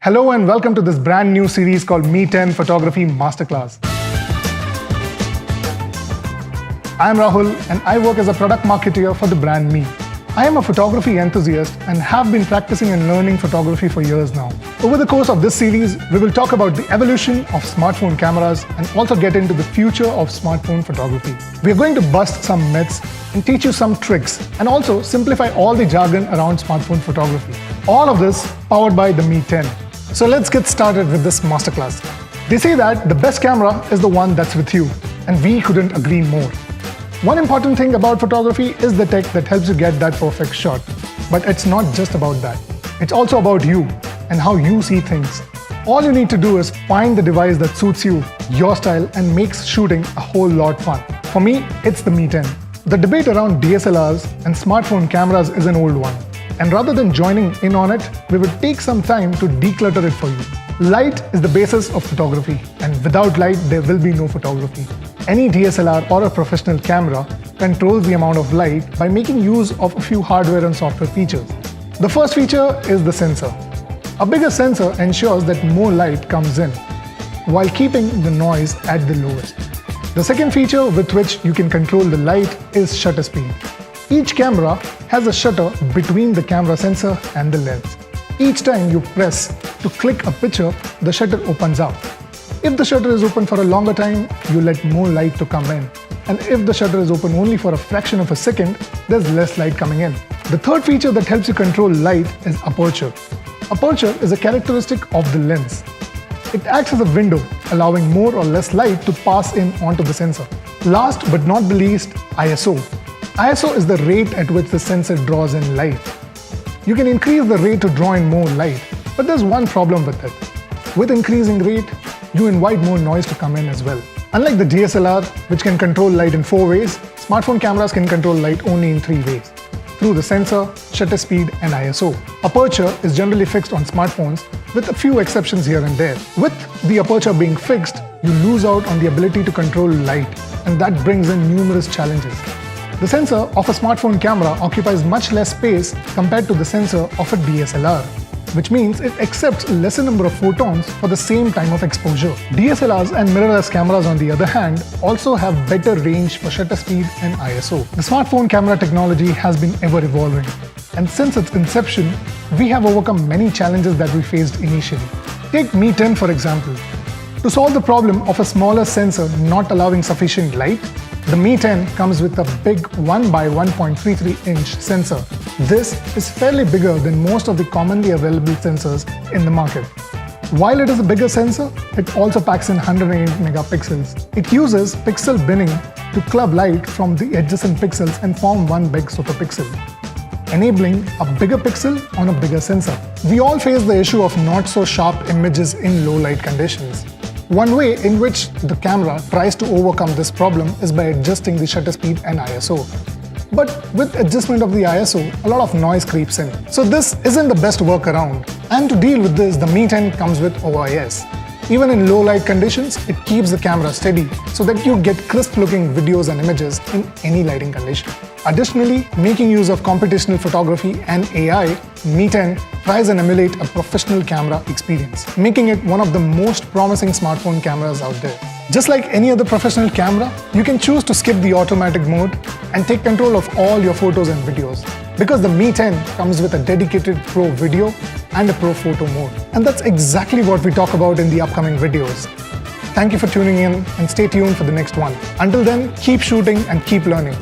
Hello and welcome to this brand new series called Mi10 Photography Masterclass. I am Rahul and I work as a product marketer for the brand Mi. I am a photography enthusiast and have been practicing and learning photography for years now. Over the course of this series, we will talk about the evolution of smartphone cameras and also get into the future of smartphone photography. We are going to bust some myths and teach you some tricks and also simplify all the jargon around smartphone photography. All of this powered by the Mi10. So let's get started with this masterclass. They say that the best camera is the one that's with you, and we couldn't agree more. One important thing about photography is the tech that helps you get that perfect shot. But it's not just about that. It's also about you and how you see things. All you need to do is find the device that suits you, your style, and makes shooting a whole lot fun. For me, it's the Mi10. The debate around DSLRs and smartphone cameras is an old one. And rather than joining in on it, we would take some time to declutter it for you. Light is the basis of photography, and without light, there will be no photography. Any DSLR or a professional camera controls the amount of light by making use of a few hardware and software features. The first feature is the sensor. A bigger sensor ensures that more light comes in, while keeping the noise at the lowest. The second feature with which you can control the light is shutter speed. Each camera has a shutter between the camera sensor and the lens. Each time you press to click a picture, the shutter opens up. If the shutter is open for a longer time, you let more light to come in. And if the shutter is open only for a fraction of a second, there's less light coming in. The third feature that helps you control light is aperture. Aperture is a characteristic of the lens. It acts as a window, allowing more or less light to pass in onto the sensor. Last but not the least, ISO. ISO is the rate at which the sensor draws in light. You can increase the rate to draw in more light, but there's one problem with it. With increasing rate, you invite more noise to come in as well. Unlike the DSLR, which can control light in 4 ways, smartphone cameras can control light only in 3 ways. Through the sensor, shutter speed, and ISO. Aperture is generally fixed on smartphones, with a few exceptions here and there. With the aperture being fixed, you lose out on the ability to control light, and that brings in numerous challenges. The sensor of a smartphone camera occupies much less space compared to the sensor of a DSLR, which means it accepts a lesser number of photons for the same time of exposure. DSLRs and mirrorless cameras, on the other hand, also have better range for shutter speed and ISO. The smartphone camera technology has been ever evolving, and since its inception, we have overcome many challenges that we faced initially. Take Mi10 for example. To solve the problem of a smaller sensor not allowing sufficient light, the Mi10 comes with a big 1 by 1.33 inch sensor. This is fairly bigger than most of the commonly available sensors in the market. While it is a bigger sensor, it also packs in 108 megapixels. It uses pixel binning to club light from the adjacent pixels and form one big superpixel, enabling a bigger pixel on a bigger sensor. We all face the issue of not so sharp images in low light conditions. One way in which the camera tries to overcome this problem is by adjusting the shutter speed and ISO. But with adjustment of the ISO, a lot of noise creeps in. So this isn't the best workaround. And to deal with this, the Mi10 comes with OIS. Even in low light conditions, it keeps the camera steady so that you get crisp looking videos and images in any lighting condition. Additionally, making use of computational photography and AI, Mi10 tries and emulate a professional camera experience, making it one of the most promising smartphone cameras out there. Just like any other professional camera, you can choose to skip the automatic mode and take control of all your photos and videos, because the Mi10 comes with a dedicated Pro Video and a Pro Photo mode. And that's exactly what we talk about in the upcoming videos. Thank you for tuning in and stay tuned for the next one. Until then, keep shooting and keep learning.